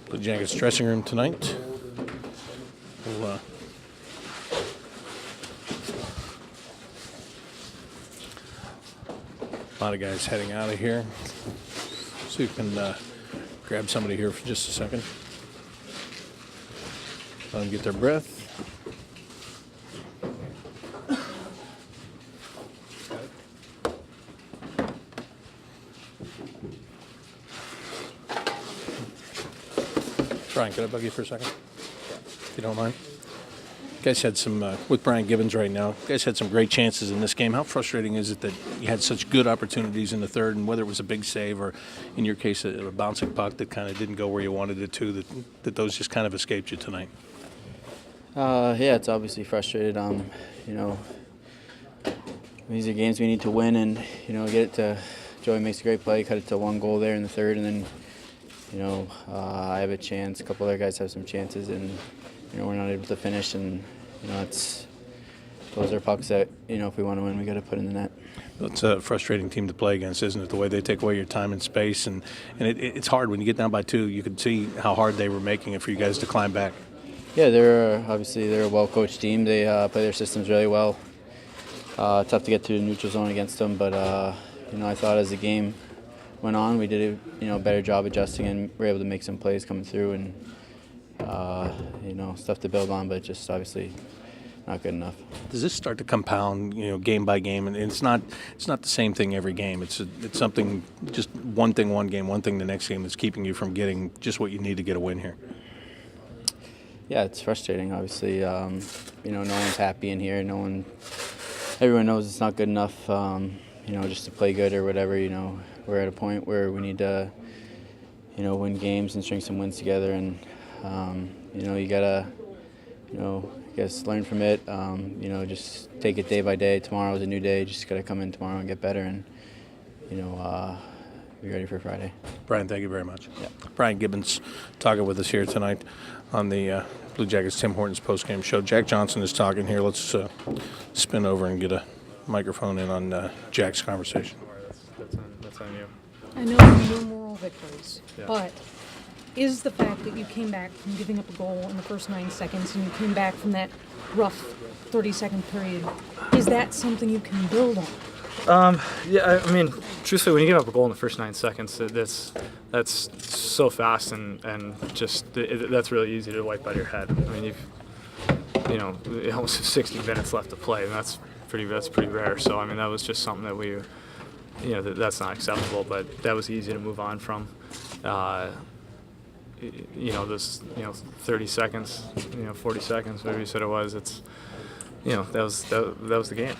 Blue Jackets dressing room tonight. We'll, a lot of guys heading out of here. So you can grab somebody here for just a second. Let them get their breath. Brian, can I bug you for a second? If you don't mind. You guys had some, with Brian Gibbons right now, you guys had some great chances in this game. How frustrating is it that you had such good opportunities in the third, and whether it was a big save or, in your case, a bouncing puck that kind of didn't go where you wanted it to, that those just kind of escaped you tonight? Yeah, it's obviously frustrated. These are games we need to win, and, get it to Joey makes a great play, cut it to one goal there in the third, and then I have a chance. A couple other guys have some chances, and we're not able to finish. And those are pucks that if we want to win, we got to put in the net. It's a frustrating team to play against, isn't it? The way they take away your time and space, and it's hard when you get down by 2. You could see how hard they were making it for you guys to climb back. Yeah, they're a well-coached team. They play their systems really well. Tough to get to the neutral zone against them, but I thought as the game went on, we did a better job adjusting, and we were able to make some plays coming through, and stuff to build on, but just obviously not good enough. Does this start to compound, game by game, and it's not the same thing every game. It's something, just one thing one game, one thing the next game that's keeping you from getting just what you need to get a win here. Yeah, it's frustrating. Obviously, no one's happy in here. Everyone knows it's not good enough. Just to play good or whatever. We're at a point where we need to, win games and string some wins together, and you gotta, I guess learn from it. Just take it day by day. Tomorrow's a new day. Just gotta come in tomorrow and get better, and be ready for Friday. Brian, thank you very much. Yeah. Brian Gibbons talking with us here tonight on the Blue Jackets Tim Hortons postgame show. Jack Johnson is talking here. Let's spin over and get a microphone in on Jack's conversation. That's on you. I know there are no moral victories, Yeah. but is the fact that you came back from giving up a goal in the first 9 seconds and you came back from that rough 30-second period, is that something you can build on? Yeah, I mean, truthfully, when you give up a goal in the first 9 seconds, that's so fast and just that's really easy to wipe out of your head. I mean, you almost have 60 minutes left to play, and that's pretty rare. So I mean, that was just something that we, that's not acceptable. But that was easy to move on from. This 30 seconds, 40 seconds, whatever you said it was. It's that was the game.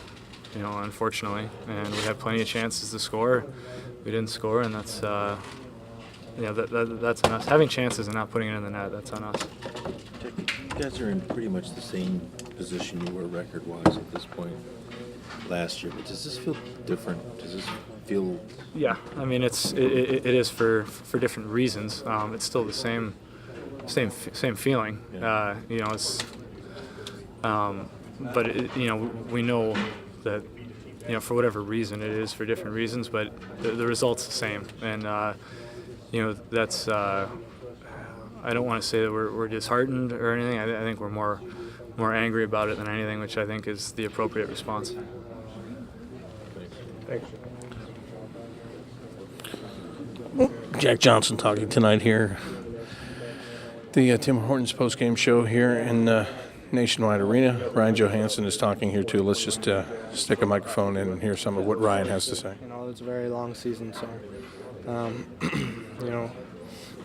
Unfortunately, and we had plenty of chances to score. We didn't score, and that's that's on us. Having chances and not putting it in the net, that's on us. You guys are in pretty much the same position you were record-wise at this point last year, but does this feel different? Does this feel? Yeah, I mean it is for different reasons. It's still the same feeling. Yeah. It's but we know that for whatever reason it is for different reasons, but the result's the same, and that's I don't want to say that we're disheartened or anything. I think we're more angry about it than anything, which I think is the appropriate response. Thanks. Jack Johnson talking tonight here. The Tim Hortons postgame show here in Nationwide Arena. Ryan Johansson is talking here too. Let's just stick a microphone in and hear some of what Ryan has to say. It's a very long season, so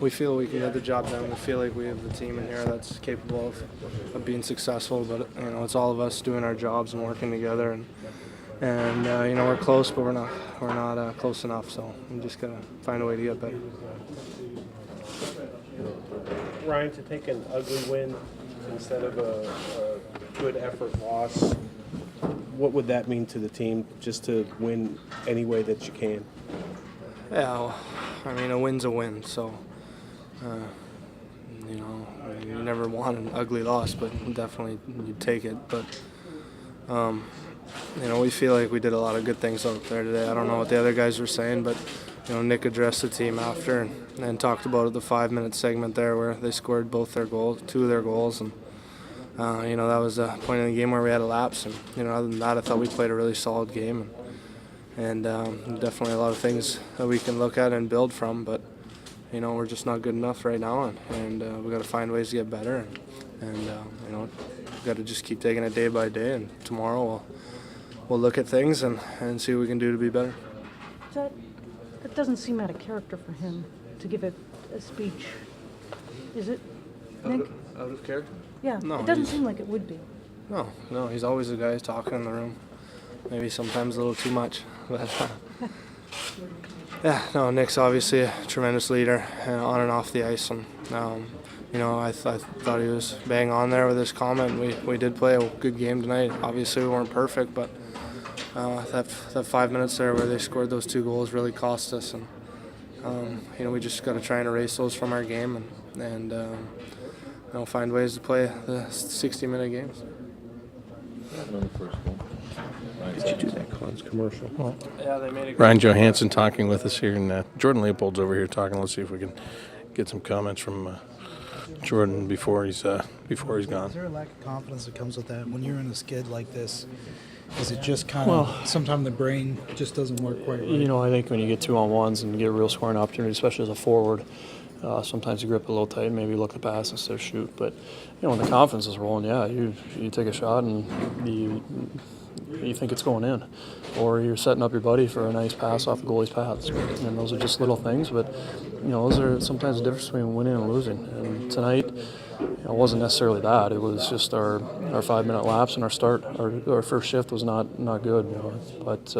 we feel we can get the job done. We feel like we have the team in here that's capable of being successful. But it's all of us doing our jobs and working together, and we're close, but we're not close enough. So we just gotta find a way to get better. Ryan, to take an ugly win instead of a good effort loss, what would that mean to the team, just to win any way that you can? Yeah, well, I mean, a win's a win, so, you never want an ugly loss, but definitely you take it. But, we feel like we did a lot of good things out there today. I don't know what the other guys were saying, but Nick addressed the team after and talked about the 5-minute segment there where they scored two of their goals, and that was a point in the game where we had a lapse. And other than that, I thought we played a really solid game, and definitely a lot of things that we can look at and build from. But we're just not good enough right now, and we got to find ways to get better, and we got to just keep taking it day by day. And tomorrow we'll look at things and see what we can do to be better. That doesn't seem out of character for him to give a speech, is it, Nick? Out of character? Yeah, No, it doesn't he's- seem like it would be. No, he's always the guy talking in the room. Maybe sometimes a little too much, but Nick's obviously a tremendous leader on and off the ice, and I thought he was bang on there with his comment. We did play a good game tonight. Obviously, we weren't perfect, but that 5 minutes there where they scored those 2 goals really cost us, and we just got to try and erase those from our game and find ways to play the 60-minute games. On the first goal. Did you do that Cons commercial? Yeah, they made a Ryan Johansson talking with us here, and Jordan Leopold's over here talking. Let's see if we can get some comments from Jordan before he's gone. Is there a lack of confidence that comes with that when you're in a skid like this? Is it just kind of sometimes the brain just doesn't work quite right? I think when you get 2-on-1s and you get real scoring opportunities, especially as a forward, sometimes you grip a little tight and maybe look at the pass instead of shoot. But when the confidence is rolling, you take a shot and you think it's going in, or you're setting up your buddy for a nice pass off the goalie's pads. And those are just little things, but those are sometimes the difference between winning and losing. And tonight, it wasn't necessarily that. It was just our 5-minute lapse and our start. Our first shift was not good, but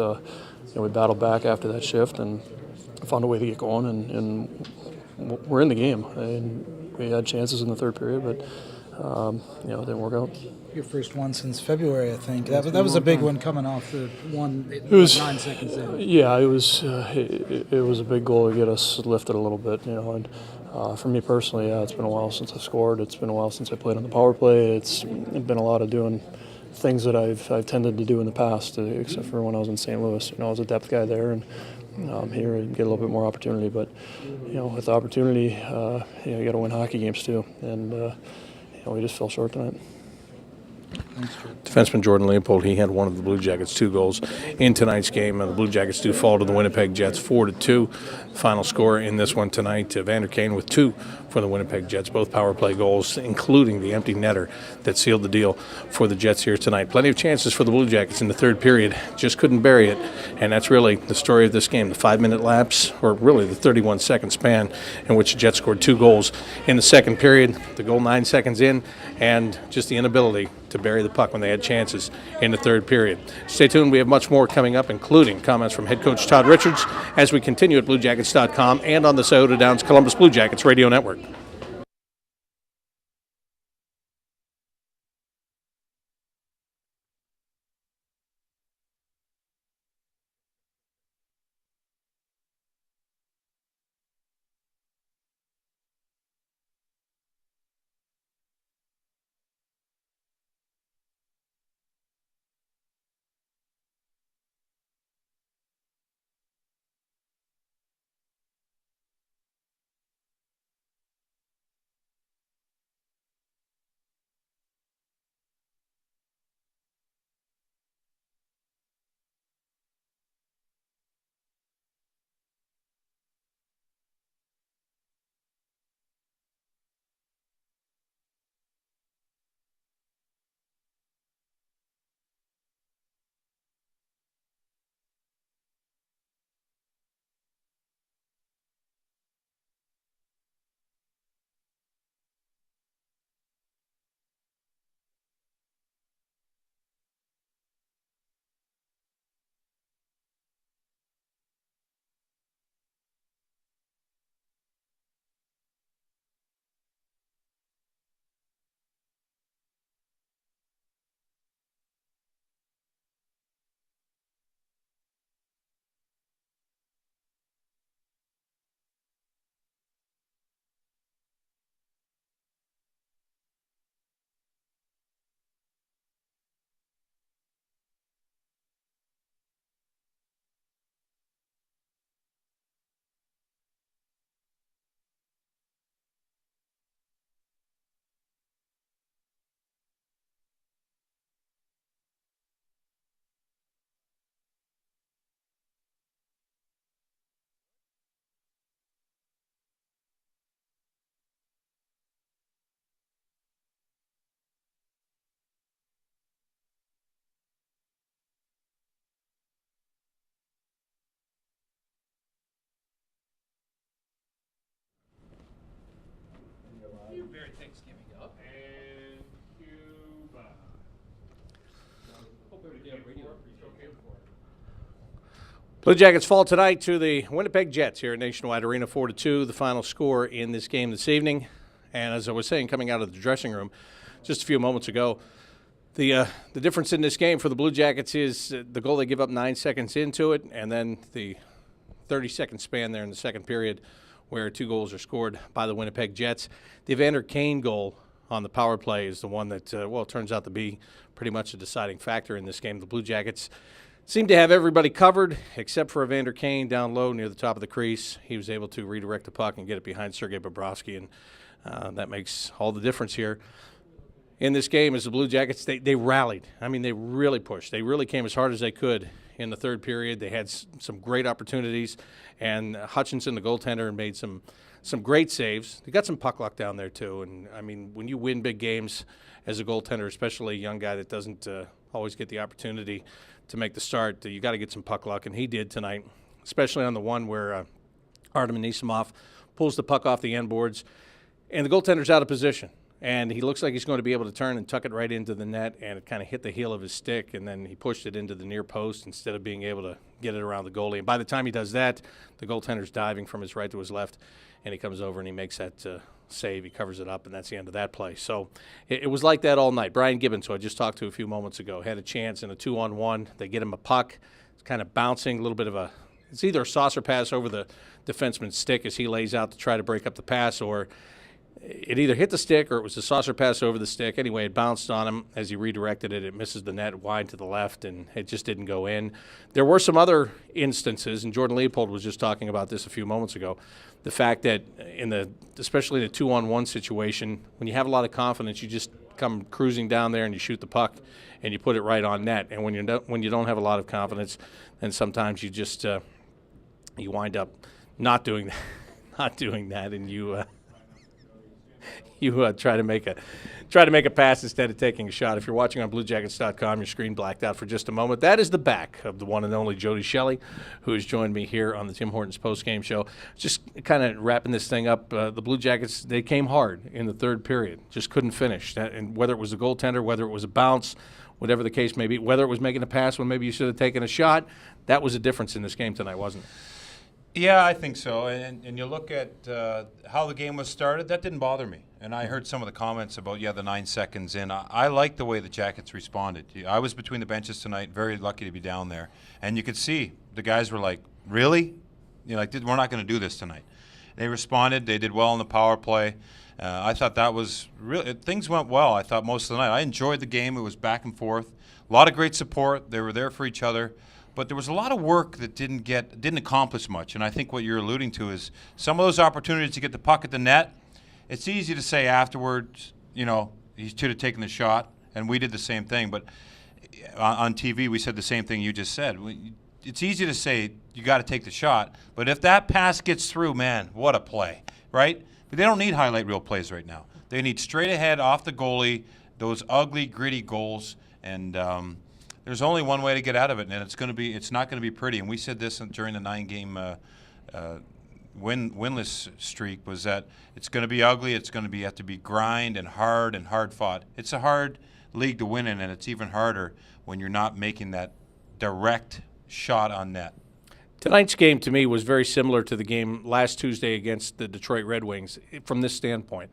we battled back after that shift and found a way to get going, and we're in the game. And we had chances in the third period, but it didn't work out. Your first one since February, I think. That was a big one coming off the one. It was 9 seconds in. Yeah, it was. It was a big goal to get us lifted a little bit, And for me personally, it's been a while since I scored. It's been a while since I played on the power play. It's been a lot of doing things that I've tended to do in the past, except for when I was in St. Louis. I was a depth guy there, and here and get a little bit more opportunity. But with the opportunity, you got to win hockey games too, and we just fell short tonight. Defenseman Jordan Leopold, he had one of the Blue Jackets' 2 goals in tonight's game. The Blue Jackets do fall to the Winnipeg Jets 4-2. Final score in this one tonight, Vander Kane with 2 for the Winnipeg Jets, both power play goals, including the empty netter that sealed the deal for the Jets here tonight. Plenty of chances for the Blue Jackets in the third period, just couldn't bury it, and that's really the story of this game, the 5-minute lapse, or really the 31-second span in which the Jets scored 2 goals in the second period, the goal 9 seconds in, and just the inability to bury the puck when they had chances in the third period. Stay tuned. We have much more coming up, including comments from head coach Todd Richards as we continue at BlueJackets.com and on the Scioto Downs Columbus Blue Jackets Radio Network. Blue Jackets fall tonight to the Winnipeg Jets here at Nationwide Arena, 4-2, the final score in this game this evening. And as I was saying, coming out of the dressing room just a few moments ago, the difference in this game for the Blue Jackets is the goal they give up 9 seconds into it, and then the 30-second span there in the second period where 2 goals are scored by the Winnipeg Jets. The Evander Kane goal on the power play is the one that, it turns out to be pretty much a deciding factor in this game. The Blue Jackets seemed to have everybody covered except for Evander Kane down low near the top of the crease. He was able to redirect the puck and get it behind Sergei Bobrovsky, and that makes all the difference here in this game. As the Blue Jackets, they rallied. I mean, they really pushed. They really came as hard as they could in the third period. They had some great opportunities, and Hutchinson, the goaltender, made some great saves. They got some puck luck down there too, and I mean, when you win big games as a goaltender, especially a young guy that doesn't always get the opportunity to make the start, you got to get some puck luck, and he did tonight, especially on the one where Artem Anisimov pulls the puck off the end boards, and the goaltender's out of position, and he looks like he's going to be able to turn and tuck it right into the net, and it kind of hit the heel of his stick, and then he pushed it into the near post instead of being able to get it around the goalie. And by the time he does that, the goaltender's diving from his right to his left, and he comes over and he makes that save. He covers it up, and that's the end of that play. So it was like that all night. Brian Gibbons, who I just talked to a few moments ago, had a chance in a 2-on-1. They get him a puck. It's kind of bouncing, a little bit of it's either a saucer pass over the defenseman's stick as he lays out to try to break up the pass, or it either hit the stick or it was a saucer pass over the stick. Anyway, it bounced on him as he redirected it. It misses the net wide to the left, and it just didn't go in. There were some other instances, and Jordan Leopold was just talking about this a few moments ago, the fact that especially in a 2-on-1 situation, when you have a lot of confidence, you just come cruising down there and you shoot the puck and you put it right on net. And when you don't have a lot of confidence, then sometimes you just you wind up not doing that, and you try to make a pass instead of taking a shot. If you're watching on BlueJackets.com, your screen blacked out for just a moment. That is the back of the one and only Jody Shelley, who has joined me here on the Tim Hortons postgame show. Just kind of wrapping this thing up, the Blue Jackets, they came hard in the third period, just couldn't finish. And whether it was a goaltender, whether it was a bounce, whatever the case may be, whether it was making a pass when maybe you should have taken a shot, that was a difference in this game tonight, wasn't it? Yeah, I think so. And you look at how the game was started, that didn't bother me. And I heard some of the comments about, the 9 seconds in. I like the way the Jackets responded. I was between the benches tonight, very lucky to be down there. And you could see the guys were like, really? We're not going to do this tonight. They responded. They did well on the power play. I thought that was really, things went well, I thought, most of the night. I enjoyed the game. It was back and forth. A lot of great support. They were there for each other. But there was a lot of work that didn't accomplish much. And I think what you're alluding to is some of those opportunities to get the puck at the net. It's easy to say afterwards, he should have taken the shot, and we did the same thing. But on TV, we said the same thing you just said. It's easy to say you got to take the shot, but if that pass gets through, man, what a play, right? But they don't need highlight reel plays right now. They need straight ahead off the goalie, those ugly, gritty goals, and there's only one way to get out of it, and it's not going to be pretty. And we said this during the 9-game winless streak, was that it's going to be ugly. It's going to have to be grind and hard fought. It's a hard league to win in, and it's even harder when you're not making that direct shot on net. Tonight's game, to me, was very similar to the game last Tuesday against the Detroit Red Wings from this standpoint.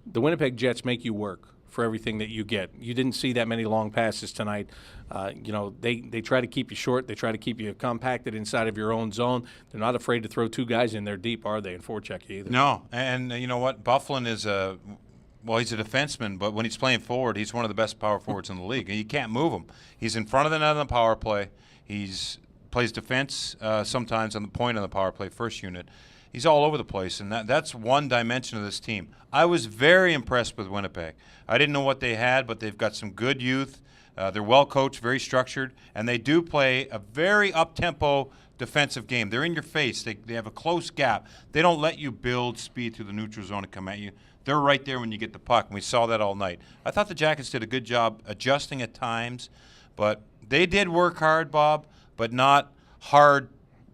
The Winnipeg Jets make you work for everything that you get. You didn't see that many long passes tonight. They try to keep you short. They try to keep you compacted inside of your own zone. They're not afraid to throw 2 guys in there deep, are they, and forecheck you either? No, and you know what? Byfuglien is he's a defenseman, but when he's playing forward, he's one of the best power forwards in the league. And you can't move him. He's in front of the net on the power play. Plays defense sometimes on the point on the power play, first unit. He's all over the place, and that's one dimension of this team. I was very impressed with Winnipeg. I didn't know what they had, but they've got some good youth. They're well coached, very structured, and they do play a very up-tempo defensive game. They're in your face. They have a close gap. They don't let you build speed through the neutral zone and come at you. They're right there when you get the puck, and we saw that all night. I thought the Jackets did a good job adjusting at times, but they did work hard, Bob, but not hard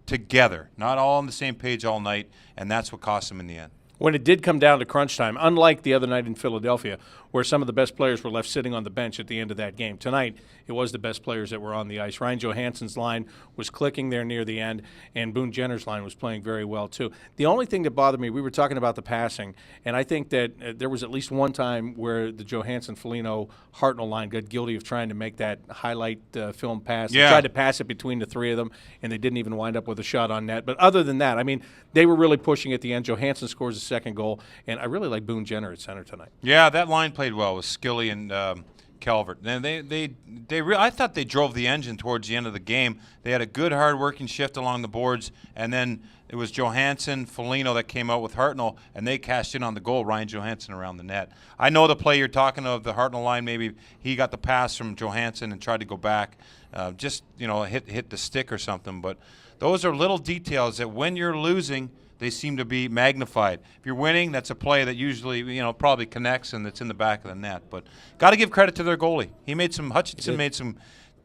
together, not all on the same page all night, and that's what cost them in the end. When it did come down to crunch time, unlike the other night in Philadelphia, where where some of the best players were left sitting on the bench at the end of that game. Tonight, it was the best players that were on the ice. Ryan Johansson's line was clicking there near the end, and Boone Jenner's line was playing very well too. The only thing that bothered me, we were talking about the passing, and I think that there was at least one time where the Johansson-Foligno-Hartnell line got guilty of trying to make that highlight film pass. They tried to pass it between the three of them, and they didn't even wind up with a shot on net. But other than that, I mean, they were really pushing at the end. Johansson scores a second goal, and I really like Boone Jenner at center tonight. Yeah, that line played well with Skilly and Calvert. And I thought they drove the engine towards the end of the game. They had a good, hard-working shift along the boards, and then it was Johansson, Foligno that came out with Hartnell, and they cashed in on the goal, Ryan Johansson around the net. I know the play you're talking of, the Hartnell line, maybe he got the pass from Johansson and tried to go back, hit the stick or something. But those are little details that when you're losing, they seem to be magnified. If you're winning, that's a play that usually, probably connects and it's in the back of the net. But got to give credit to their goalie. Hutchinson made some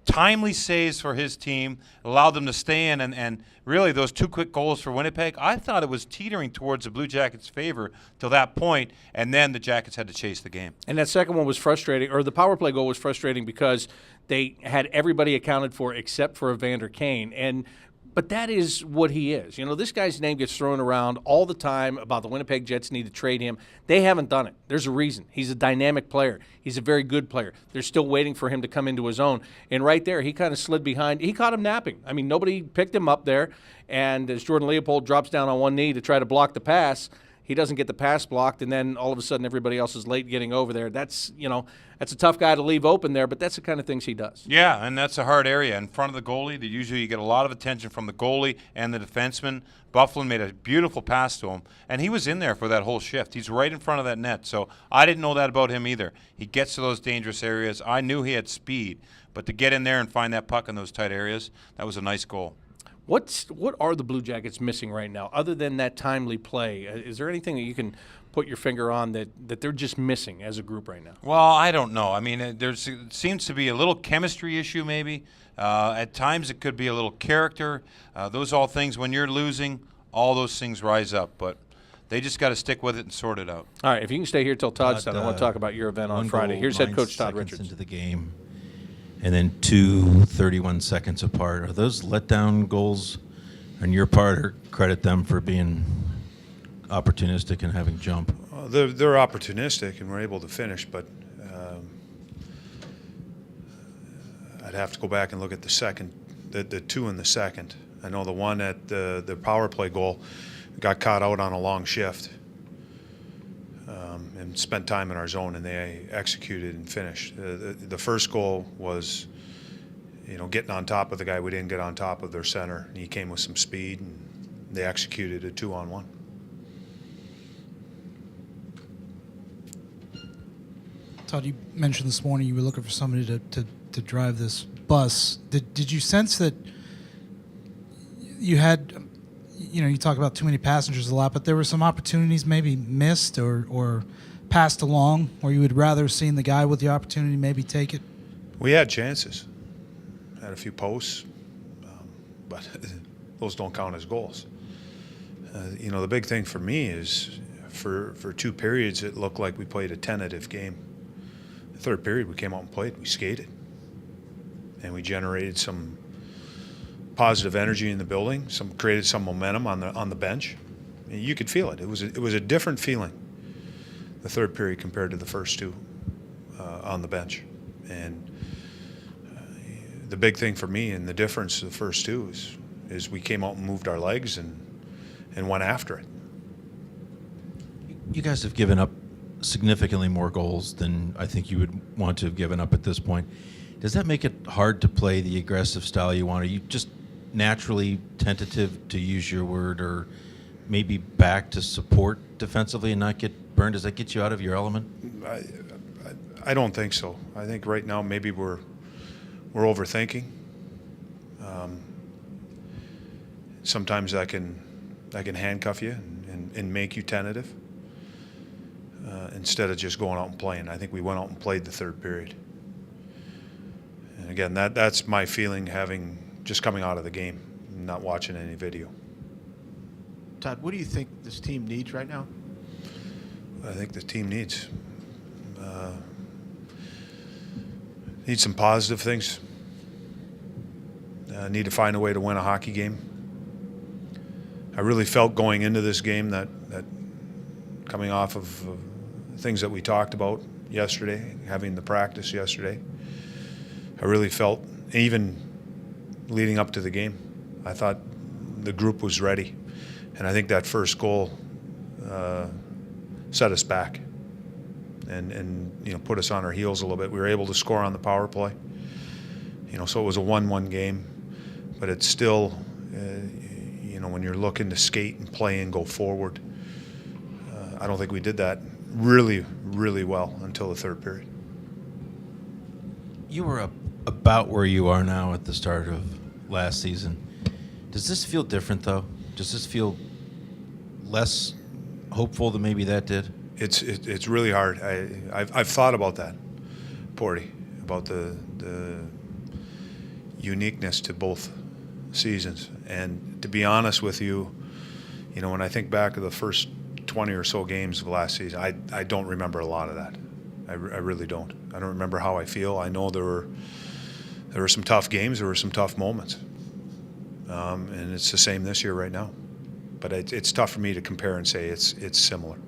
timely saves for his team, allowed them to stay in, and really those two quick goals for Winnipeg, I thought it was teetering towards the Blue Jackets' favor till that point, and then the Jackets had to chase the game. And that second one was frustrating, or the power play goal was frustrating because they had everybody accounted for except for Evander Kane. But that is what he is. This guy's name gets thrown around all the time about the Winnipeg Jets need to trade him. They haven't done it. There's a reason. He's a dynamic player. He's a very good player. They're still waiting for him to come into his own. And right there, he kind of slid behind. He caught him napping. I mean, nobody picked him up there. And as Jordan Leopold drops down on one knee to try to block the pass, he doesn't get the pass blocked, and then all of a sudden everybody else is late getting over there. That's a tough guy to leave open there, but that's the kind of things he does. Yeah, and that's a hard area. In front of the goalie, usually you get a lot of attention from the goalie and the defenseman. Byfuglien made a beautiful pass to him, and he was in there for that whole shift. He's right in front of that net, so I didn't know that about him either. He gets to those dangerous areas. I knew he had speed, but to get in there and find that puck in those tight areas, that was a nice goal. What are the Blue Jackets missing right now, other than that timely play? Is there anything that you can put your finger on that they're just missing as a group right now? Well, I don't know. I mean, it seems to be a little chemistry issue maybe. At times it could be a little character. Those all things, when you're losing, all those things rise up. But they just got to stick with it and sort it out. All right, if you can stay here till Todd's done, I want to talk about your event on Friday. Here's head coach Todd Richards. Into the game. And then 31 seconds apart. Are those letdown goals on your part, or credit them for being opportunistic and having jump? They're opportunistic, and we're able to finish, but I'd have to go back and look at the two in the second. I know the one at the power play goal got caught out on a long shift and spent time in our zone, and they executed and finished. The first goal was, getting on top of the guy. We didn't get on top of their center. He came with some speed, and they executed a 2-on-1. Todd, you mentioned this morning you were looking for somebody to drive this bus. Did you sense that you had, you talk about too many passengers a lot, but there were some opportunities maybe missed or passed along where you would rather have seen the guy with the opportunity maybe take it? We had chances. Had a few posts, but those don't count as goals. The big thing for me is for two periods it looked like we played a tentative game. The third period we came out and played, we skated. And we generated some positive energy in the building, created some momentum on the bench. You could feel it. It was a different feeling, the third period compared to the first two on the bench. And the big thing for me and the difference to the first two is we came out and moved our legs and went after it. You guys have given up significantly more goals than I think you would want to have given up at this point. Does that make it hard to play the aggressive style you want? Are you just naturally tentative, to use your word, or maybe back to support defensively and not get burned? Does that get you out of your element? I don't think so. I think right now maybe we're overthinking. Sometimes I can handcuff you and make you tentative instead of just going out and playing. I think we went out and played the third period. And again, that's my feeling, having just coming out of the game, not watching any video. Todd, what do you think this team needs right now? I think the team needs Need some positive things. Need to find a way to win a hockey game. I really felt going into this game that coming off of things that we talked about yesterday, having the practice yesterday, I really felt, even leading up to the game, I thought the group was ready. And I think that first goal set us back and put us on our heels a little bit. We were able to score on the power play. So it was a 1-1 game, but it's still, when you're looking to skate and play and go forward, I don't think we did that really, really well until the third period. You were about where you are now at the start of last season. Does this feel different, though? Does this feel less hopeful than maybe that did? It's really hard. I've thought about that, Porty, about the uniqueness to both seasons. And to be honest with you, when I think back to the first 20 or so games of last season, I don't remember a lot of that. I really don't. I don't remember how I feel. I know there were some tough games. There were some tough moments. And it's the same this year right now. But it's tough for me to compare and say it's similar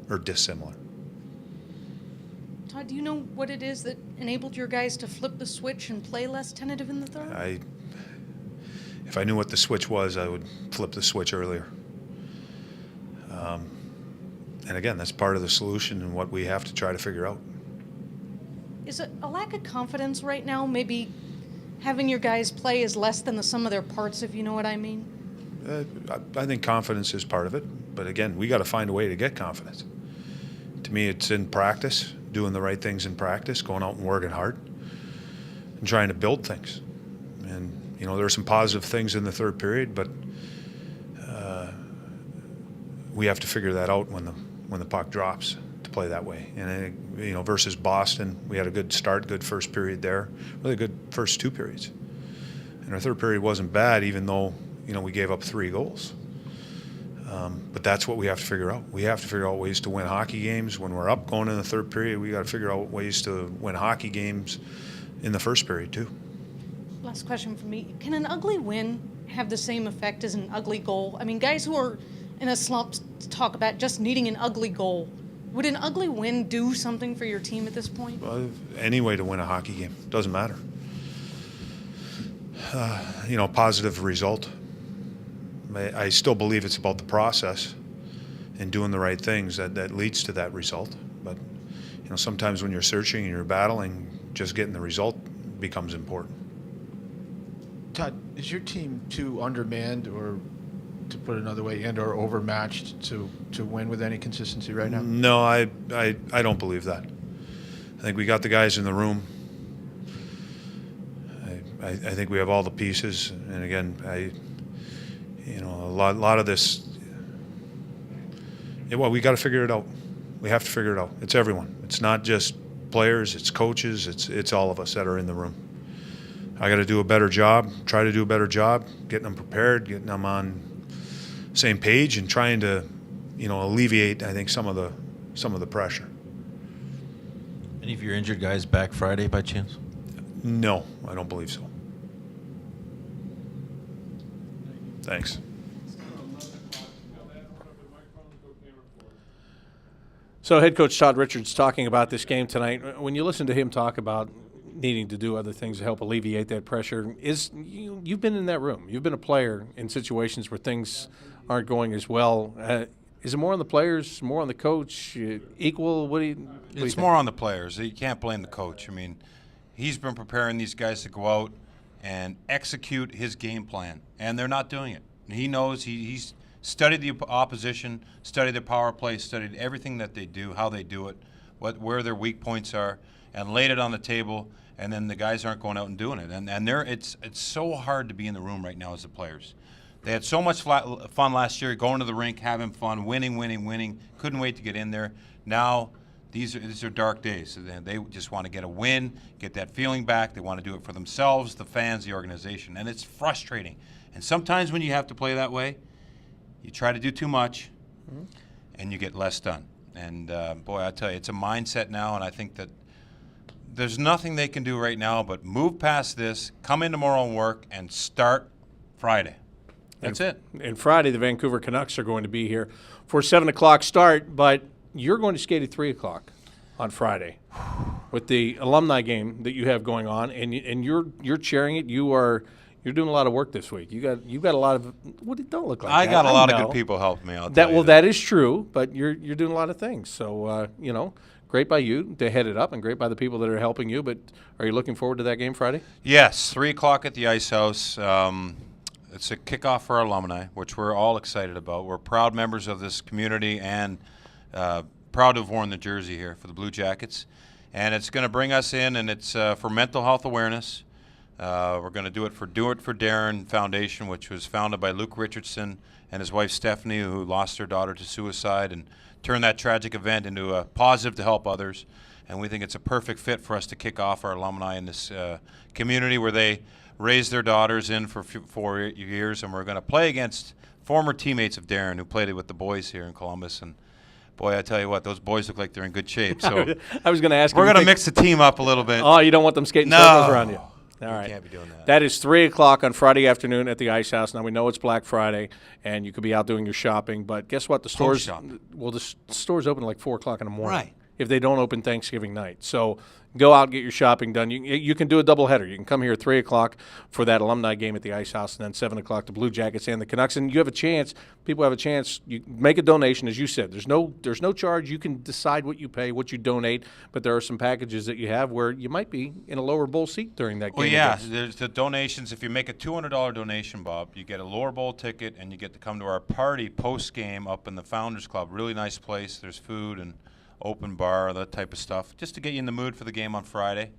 or dissimilar. Todd, do you know what it is that enabled your guys to flip the switch and play less tentative in the third? If I knew what the switch was, I would flip the switch earlier. And again, that's part of the solution and what we have to try to figure out. Is it a lack of confidence right now? Maybe having your guys play is less than the sum of their parts, if you know what I mean? I think confidence is part of it. But again, we got to find a way to get confidence. To me, it's in practice, doing the right things in practice, going out and working hard, and trying to build things. And, there were some positive things in the third period, but we have to figure that out when the puck drops to play that way. And I think, versus Boston, we had a good start, good first period there, really good first two periods. And our third period wasn't bad, even though, we gave up 3 goals. But that's what we have to figure out. We have to figure out ways to win hockey games. When we're up going in the third period, we got to figure out ways to win hockey games in the first period too. Last question for me. Can an ugly win have the same effect as an ugly goal? I mean, guys who are in a slump talk about just needing an ugly goal. Would an ugly win do something for your team at this point? Well, any way to win a hockey game, doesn't matter. Positive result. I still believe it's about the process and doing the right things that leads to that result. But, sometimes when you're searching and you're battling, just getting the result becomes important. Todd, is your team too undermanned, or to put it another way, and or overmatched to win with any consistency right now? No, I don't believe that. I think we got the guys in the room. I think we have all the pieces, and again, a lot of this. We got to figure it out. We have to figure it out. It's everyone. It's not just players. It's coaches. It's all of us that are in the room. I got to do a better job. Try to do a better job, getting them prepared, getting them on the same page, and trying to, alleviate, I think, some of the pressure. Any of your injured guys back Friday by chance? No, I don't believe so. Thanks. So head coach Todd Richards talking about this game tonight. When you listen to him talk about needing to do other things to help alleviate that pressure, you've been in that room. You've been a player in situations where things aren't going as well. Is it more on the players, more on the coach, equal? What do you It's more on the players. You can't blame the coach. I mean, he's been preparing these guys to go out and execute his game plan, and they're not doing it. He knows he's studied the opposition, studied their power play, studied everything that they do, how they do it, where their weak points are, and laid it on the table. And then the guys aren't going out and doing it. And it's so hard to be in the room right now as the players. They had so much fun last year, going to the rink, having fun, winning. Couldn't wait to get in there. Now, these are dark days. They just want to get a win, get that feeling back. They want to do it for themselves, the fans, the organization. And it's frustrating. And sometimes when you have to play that way, you try to do too much, and you get less done. And boy, I tell you, it's a mindset now, and I think that there's nothing they can do right now but move past this, come in tomorrow and work, and start Friday. That's it. And Friday, the Vancouver Canucks are going to be here for a 7 o'clock start, but you're going to skate at 3 o'clock on Friday with the alumni game that you have going on, and you're chairing it. You're doing a lot of work this week. You got a lot of don't look like I that. got a lot know. of good people helping me out. That is true, but you're doing a lot of things. So great by you to head it up, and great by the people that are helping you. But are you looking forward to that game Friday? Yes, 3 o'clock at the Ice House. It's a kickoff for our alumni, which we're all excited about. We're proud members of this community and proud to have worn the jersey here for the Blue Jackets. And it's going to bring us in, and it's for mental health awareness. We're going to do it for Darren Foundation, which was founded by Luke Richardson and his wife Stephanie, who lost their daughter to suicide and turned that tragic event into a positive to help others. And we think it's a perfect fit for us to kick off our alumni in this community where they raised their daughters in for 4 years. And we're going to play against former teammates of Darren who played it with the boys here in Columbus. And boy, I tell you what, those boys look like they're in good shape. So I was going to ask. We're going to mix the team up a little bit. Oh, you don't want them skating circles around you. All right. Can't be doing that. That is 3 o'clock on Friday afternoon at the Ice House. Now, we know it's Black Friday, and you could be out doing your shopping, but guess what? The stores, the stores open like 4 o'clock in the morning. Right. If they don't open Thanksgiving night. So go out and get your shopping done. You can do a doubleheader. You can come here at 3 o'clock for that alumni game at the Ice House, and then 7 o'clock the Blue Jackets and the Canucks. And you have a chance. People have a chance. You make a donation, as you said. There's no charge. You can decide what you pay, what you donate. But there are some packages that you have where you might be in a lower bowl seat during that game. Well, yeah, there's the donations. If you make a $200 donation, Bob, you get a lower bowl ticket, and you get to come to our party post-game up in the Founders Club. Really nice place. There's food and open bar, that type of stuff, just to get you in the mood for the game on Friday.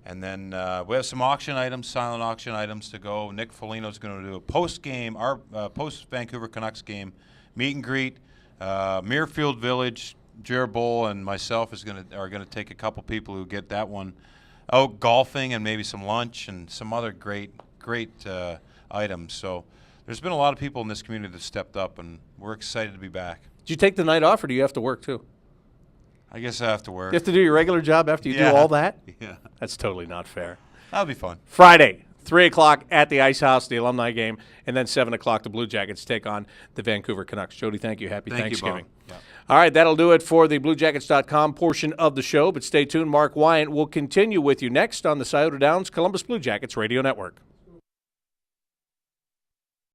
And then we have some auction items, silent auction items to go. Nick Foligno's going to do a post-game, our post-Vancouver Canucks game, meet and greet. Muirfield Village, Jared Bowl and myself are going to take a couple people who get that one out golfing and maybe some lunch and some other great items. So there's been a lot of people in this community that stepped up, and we're excited to be back. Did you take the night off, or do you have to work too? I guess I have to work. You have to do your regular job after you do all that? Yeah. That's totally not fair. That'll be fun. Friday, 3 o'clock at the Ice House, the alumni game, and then 7 o'clock the Blue Jackets take on the Vancouver Canucks. Jody, thank you. Happy Thanksgiving. You, Bob. All right, that'll do it for the BlueJackets.com portion of the show, but stay tuned. Mark Wyant will continue with you next on the Scioto Downs Columbus Blue Jackets Radio Network.